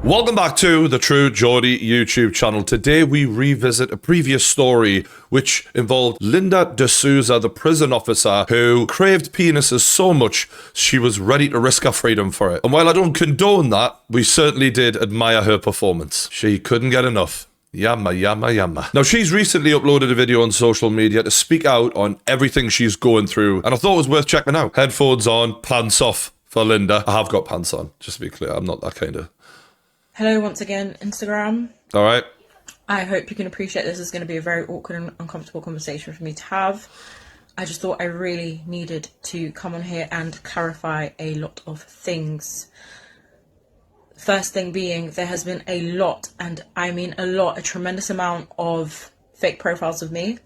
Welcome back to the True Geordie YouTube channel. Today we revisit a previous story which involved Linda D'Souza, the prison officer who craved penises so much she was ready to risk her freedom for it. And while I don't condone that, we certainly did admire her performance. She couldn't get enough. Yamma, yamma, yamma. Now, she's recently uploaded a video on social media to speak out on everything she's going through, and I thought it was worth checking out. Headphones on, pants off for Linda. I have got pants on, just to be clear. I'm not that kind of... Hello once again, Instagram. All right. I hope you can appreciate this is going to be a very awkward and uncomfortable conversation for me to have. I just thought I really needed to come on here and clarify a lot of things. First thing being, there has been a lot, and I mean a lot, a tremendous amount of fake profiles of me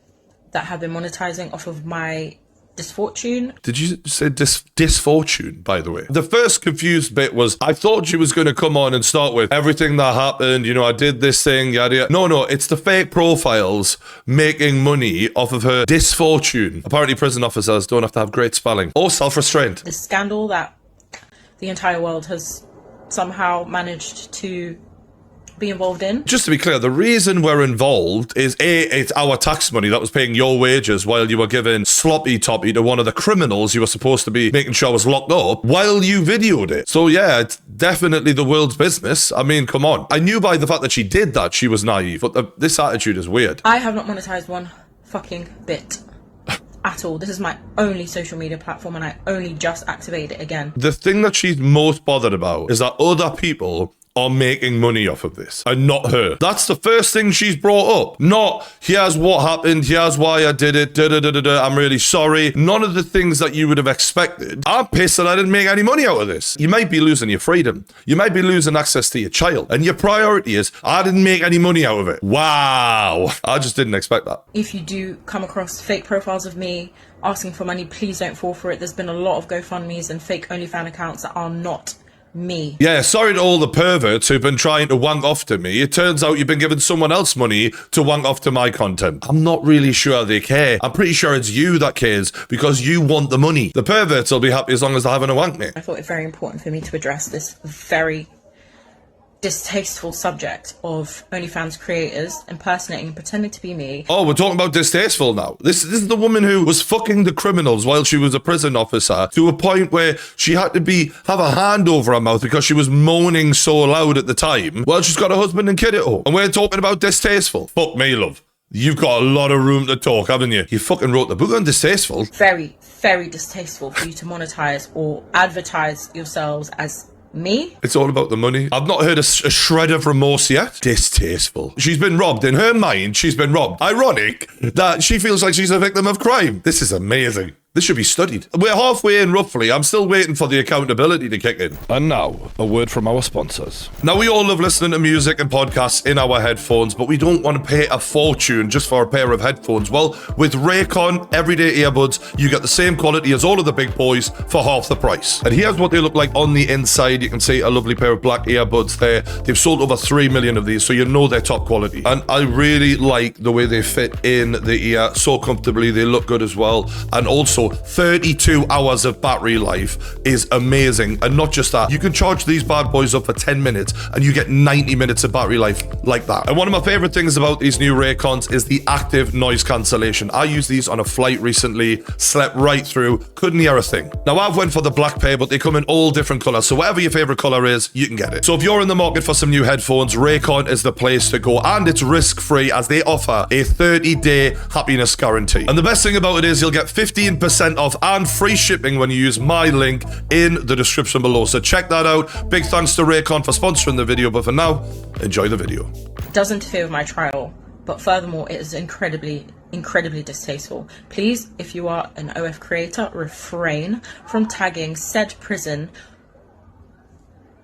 that have been monetizing off of my disfortune. Did you say disfortune, by the way? The first confused bit was, I thought she was going to come on and start with everything that happened, you know, I did this thing, yada yada. No, it's the fake profiles making money off of her disfortune. Apparently prison officers don't have to have great spelling or self-restraint. The scandal that the entire world has somehow managed to be involved in. Just to be clear, the reason we're involved is A, it's our tax money that was paying your wages while you were giving sloppy toppy to one of the criminals you were supposed to be making sure was locked up while you videoed it. So yeah, it's definitely the world's business. I mean, come on. I knew by the fact that she did that, she was naive, but this attitude is weird. I have not monetized one fucking bit. At all. This is my only social media platform and I only just activated it again. The thing that she's most bothered about is that other people are making money off of this and not her. That's the first thing she's brought up. Not, here's what happened, here's why I did it, I'm really sorry. None of the things that you would have expected. I'm pissed that I didn't make any money out of this. You might be losing your freedom. You might be losing access to your child. And your priority is, I didn't make any money out of it. Wow. I just didn't expect that. If you do come across fake profiles of me asking for money, please don't fall for it. There's been a lot of GoFundMes and fake OnlyFans accounts that are not me. Yeah, sorry to all the perverts who've been trying to wank off to me. It turns out you've been giving someone else money to wank off to my content. I'm not really sure they care. I'm pretty sure it's you that cares because you want the money. The perverts will be happy as long as they're having a wank me. I thought it very important for me to address this very distasteful subject of OnlyFans creators impersonating and pretending to be me. Oh, we're talking about distasteful now. This is the woman who was fucking the criminals while she was a prison officer to a point where she had to have a hand over her mouth because she was moaning so loud at the time. Well, she's got a husband and kid at home. And we're talking about distasteful. Fuck me, love. You've got a lot of room to talk, haven't you? You fucking wrote the book on distasteful. Very, very distasteful for you to monetize or advertise yourselves as me? It's all about the money. I've not heard a shred of remorse yet. Distasteful. She's been robbed. In her mind, she's been robbed. Ironic that she feels like she's a victim of crime. This is amazing. This should be studied. We're halfway in, roughly. I'm still waiting for the accountability to kick in. And now, a word from our sponsors. Now, we all love listening to music and podcasts in our headphones, but we don't want to pay a fortune just for a pair of headphones. Well, with Raycon everyday earbuds, you get the same quality as all of the big boys for half the price. And here's what they look like on the inside. You can see a lovely pair of black earbuds there. They've sold over 3 million of these, so you know they're top quality. And I really like the way they fit in the ear so comfortably. They look good as well. And also, 32 hours of battery life is amazing. And not just that, you can charge these bad boys up for 10 minutes and you get 90 minutes of battery life like that. And one of my favorite things about these new Raycons is the active noise cancellation. I used these on a flight recently, slept right through, couldn't hear a thing. Now, I've went for the black pair, but they come in all different colors. So whatever your favorite color is, you can get it. So if you're in the market for some new headphones, Raycon is the place to go. And it's risk-free as they offer a 30-day happiness guarantee. And the best thing about it is you'll get 15% off and free shipping when you use my link in the description below. So check that out. Big thanks to Raycon for sponsoring the video, but for now, enjoy the video. It does interfere with my trial, but furthermore, it is incredibly distasteful. Please, if you are an OF creator, refrain from tagging said prison.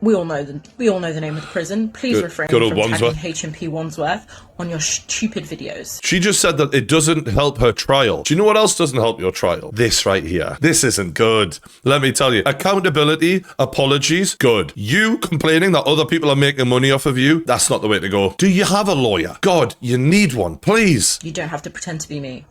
We all know the name of the prison. Please refrain from tagging HMP Wandsworth on your stupid videos. She just said that it doesn't help her trial. Do you know what else doesn't help your trial? This right here. This isn't good. Let me tell you. Accountability, apologies, good. You complaining that other people are making money off of you, that's not the way to go. Do you have a lawyer? God, you need one, please. You don't have to pretend to be me.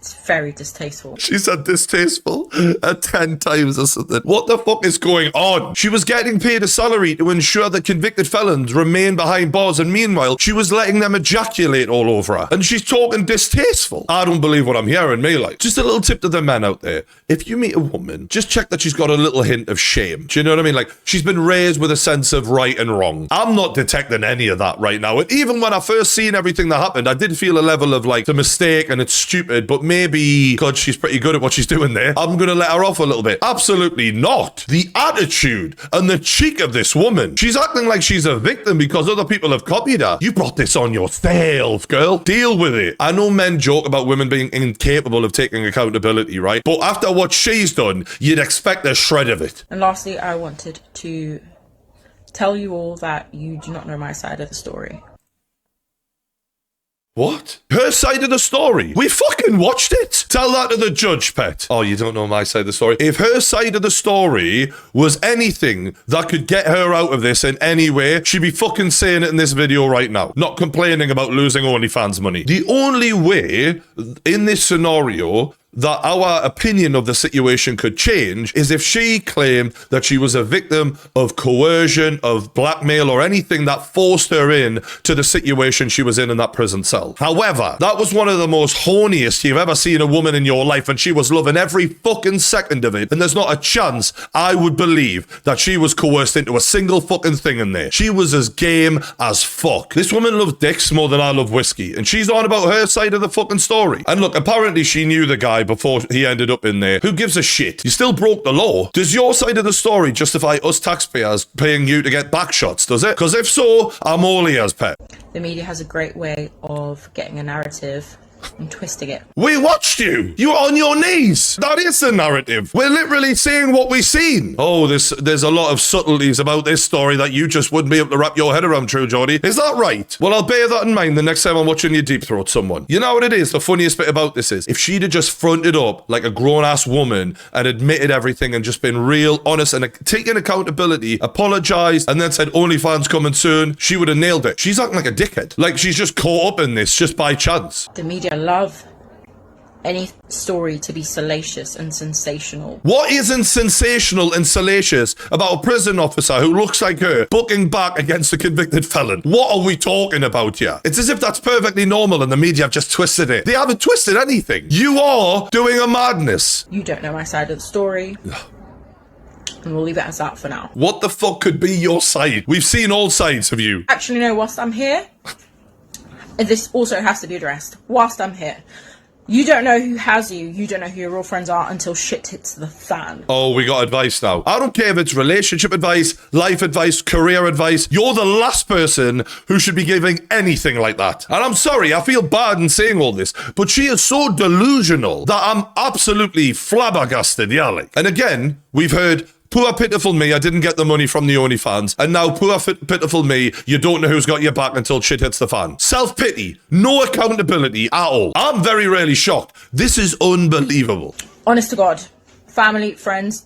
It's very distasteful. She said distasteful 10 times or something. What the fuck is going on? She was getting paid a salary to ensure that convicted felons remain behind bars, and meanwhile, she was letting them ejaculate all over her. And she's talking distasteful. I don't believe what I'm hearing, me. Like, just a little tip to the men out there. If you meet a woman, just check that she's got a little hint of shame. Do you know what I mean? Like, she's been raised with a sense of right and wrong. I'm not detecting any of that right now. And even when I first seen everything that happened, I did feel a level of like, the mistake and it's stupid, but maybe, God, she's pretty good at what she's doing there, I'm going to let her off a little bit. Absolutely not. The attitude and the cheek of this woman. She's acting like she's a victim because other people have copied her. You brought this on yourself, girl. Deal with it. I know men joke about women being incapable of taking accountability, right? But after what she's done, you'd expect a shred of it. And lastly, I wanted to tell you all that you do not know my side of the story. What? Her side of the story? We fucking watched it. Tell that to the judge, pet. Oh, you don't know my side of the story. If her side of the story was anything that could get her out of this in any way, she'd be fucking saying it in this video right now. Not complaining about losing OnlyFans money. The only way in this scenario that our opinion of the situation could change is if she claimed that she was a victim of coercion, of blackmail, or anything that forced her in to the situation she was in that prison cell. However, that was one of the most horniest you've ever seen a woman in your life, and she was loving every fucking second of it, and there's not a chance I would believe that she was coerced into a single fucking thing in there. She was as game as fuck. This woman loves dicks more than I love whiskey, and she's on about her side of the fucking story. And look, apparently she knew the guy before he ended up in there. Who gives a shit? You still broke the law. Does your side of the story justify us taxpayers paying you to get back shots, does it? Because if so, I'm all ears, pet. The media has a great way of getting a narrative and twisting it. We watched you. You were on your knees. That is the narrative. We're literally seeing what we've seen. Oh, there's a lot of subtleties about this story that you just wouldn't be able to wrap your head around, True Geordie. Is that right? Well, I'll bear that in mind the next time I'm watching you deep throat someone. You know what it is? The funniest bit about this is if she'd have just fronted up like a grown-ass woman and admitted everything and just been real, honest, and taken accountability, apologized, and then said OnlyFans coming soon, she would have nailed it. She's acting like a dickhead. Like she's just caught up in this just by chance. The media love any story to be salacious and sensational. What isn't sensational and salacious about a prison officer who looks like her booking back against a convicted felon? What are we talking about here? It's as if that's perfectly normal and the media have just twisted it. They haven't twisted anything. You are doing a madness. You don't know my side of the story. And we'll leave it as that for now. What the fuck could be your side? We've seen all sides of you. Actually, no, whilst I'm here, this also has to be addressed. Whilst I'm here, you don't know who has you. You don't know who your real friends are until shit hits the fan. Oh, we got advice now. I don't care if it's relationship advice, life advice, career advice. You're the last person who should be giving anything like that. And I'm sorry, I feel bad in saying all this, but she is so delusional that I'm absolutely flabbergasted, yeah. And again, we've heard, poor pitiful me, I didn't get the money from the OnlyFans. And now poor pitiful me, you don't know who's got your back until shit hits the fan. Self-pity, no accountability at all. I'm very rarely shocked. This is unbelievable. Honest to God, family, friends,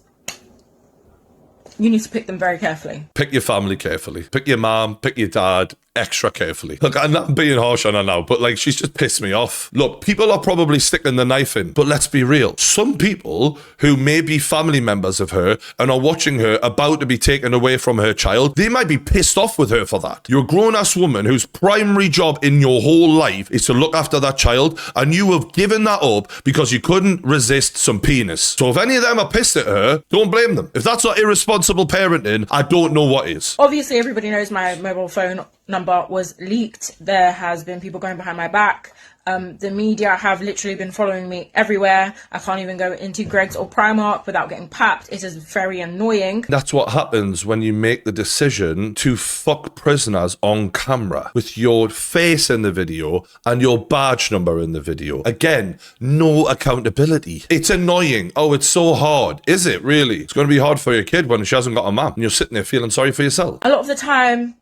you need to pick them very carefully. Pick your family carefully. Pick your mom, pick your dad, extra carefully. Look, I'm not being harsh on her now, but like, she's just pissed me off. Look, people are probably sticking the knife in, but let's be real. Some people who may be family members of her and are watching her about to be taken away from her child, they might be pissed off with her for that. You're a grown-ass woman whose primary job in your whole life is to look after that child, and you have given that up because you couldn't resist some penis. So if any of them are pissed at her, don't blame them. If that's not irresponsible parenting, I don't know what is. Obviously, everybody knows my mobile phone number was leaked. There has been people going behind my back. The media have literally been following me everywhere. I can't even go into Greggs or Primark without getting papped. It is very annoying. That's what happens when you make the decision to fuck prisoners on camera with your face in the video and your badge number in the video. Again, no accountability. It's annoying. Oh, it's so hard. Is it really? It's going to be hard for your kid when she hasn't got a mum and you're sitting there feeling sorry for yourself. A lot of the time,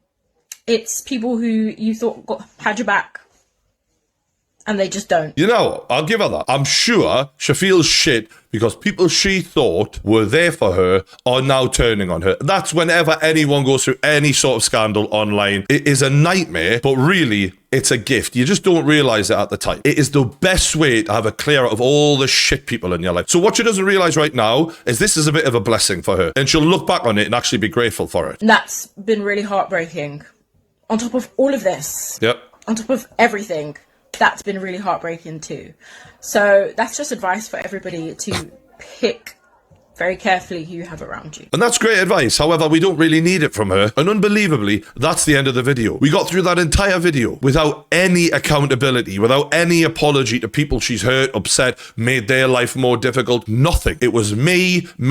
it's people who you thought had your back, and they just don't. You know, I'll give her that. I'm sure she feels shit because people she thought were there for her are now turning on her. That's whenever anyone goes through any sort of scandal online. It is a nightmare, but really, It's a gift. You just don't realize it at the time. It is the best way to have a clear out of all the shit people in your life. So what she doesn't realize right now is this is a bit of a blessing for her, and she'll look back on it and actually be grateful for it. And that's been really heartbreaking. On top of all of this, Yep. on top of everything, that's been really heartbreaking too. So that's just advice for everybody to pick very carefully who you have around you. And that's great advice. However, we don't really need it from her. And unbelievably, that's the end of the video. We got through that entire video without any accountability, without any apology to people she's hurt, upset, made their life more difficult. Nothing. It was me. And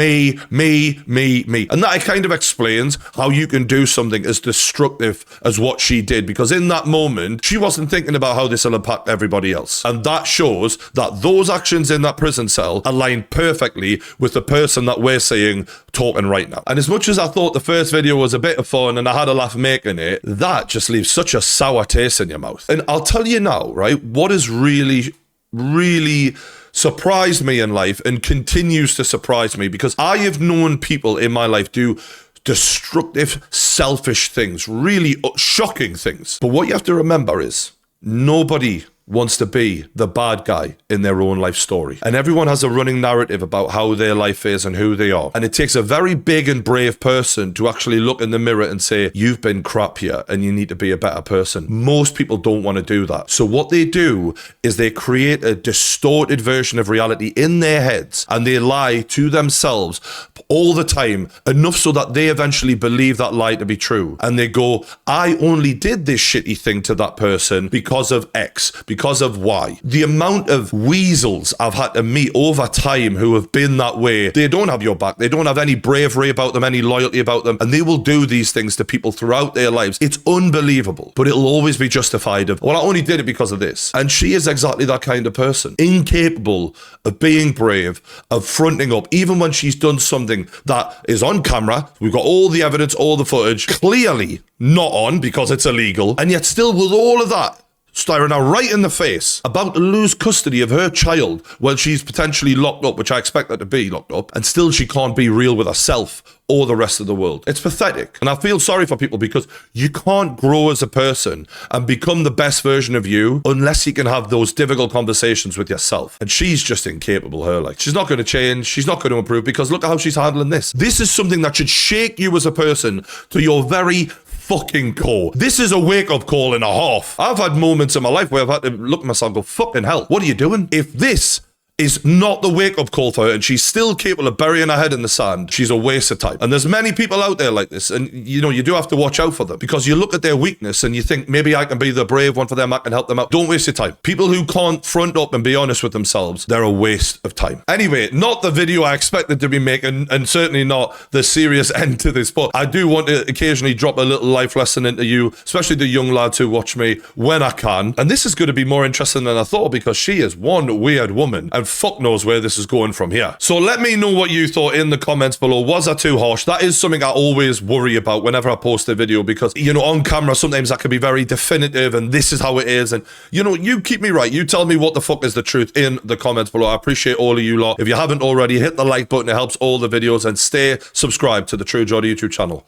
that kind of explains how you can do something as destructive as what she did. Because in that moment, she wasn't thinking about how this will impact everybody else. And that shows that those actions in that prison cell align perfectly with the person that we're seeing talking right now. And as much as I thought the first video was a bit of fun and I had a laugh making it, that just leaves such a sour taste in your mouth. And I'll tell you now, right, what has really surprised me in life and continues to surprise me, because I have known people in my life do destructive, selfish things, really shocking things. But what you have to remember is nobody wants to be the bad guy in their own life story. And everyone has a running narrative about how their life is and who they are. And it takes a very big and brave person to actually look in the mirror and say, you've been crap here and you need to be a better person. Most people don't want to do that. So what they do is they create a distorted version of reality in their heads, and they lie to themselves all the time, enough so that they eventually believe that lie to be true. And they go, I only did this shitty thing to that person because of X, because of Y. The amount of weasels I've had to meet over time who have been that way, they don't have your back. They don't have any bravery about them, any loyalty about them, and they will do these things to people throughout their lives. It's unbelievable, but it'll always be justified of, well, I only did it because of this. And she is exactly that kind of person, incapable of being brave, of fronting up, even when she's done something that is on camera. We've got all the evidence, all the footage, clearly not on because it's illegal, and yet still with all of that, staring her right in the face, about to lose custody of her child while she's potentially locked up, which I expect her to be locked up, and still she can't be real with herself or the rest of the world. It's pathetic. And I feel sorry for people, because you can't grow as a person and become the best version of you unless you can have those difficult conversations with yourself. And she's just incapable, her. Like, she's not going to change. She's not going to improve, because look at how she's handling this. This is something that should shake you as a person to your very fucking core. This is a wake-up call and a half. I've had moments in my life where I've had to look at myself and go, fucking hell, what are you doing? If this is not the wake-up call for her and she's still capable of burying her head in the sand, she's a waste of time. And there's many people out there like this, and you know, you do have to watch out for them, because you look at their weakness and you think, maybe I can be the brave one for them, I can help them out. Don't waste your time. People who can't front up and be honest with themselves, they're a waste of time. Anyway, not the video I expected to be making, and certainly not the serious end to this, but I do want to occasionally drop a little life lesson into you, especially the young lads who watch me, when I can. And this is going to be more interesting than I thought, because she is one weird woman, and fuck knows where this is going from here. So let me know what you thought in the comments below. Was I too harsh? That is something I always worry about whenever I post a video, because, you know, on camera sometimes I can be very definitive and this is how it is, and you know, you keep me right. You tell me what the fuck is the truth in the comments below. I appreciate all of you lot. If you haven't already, hit the like button. It helps all the videos, and stay subscribed to the True Geordie YouTube channel.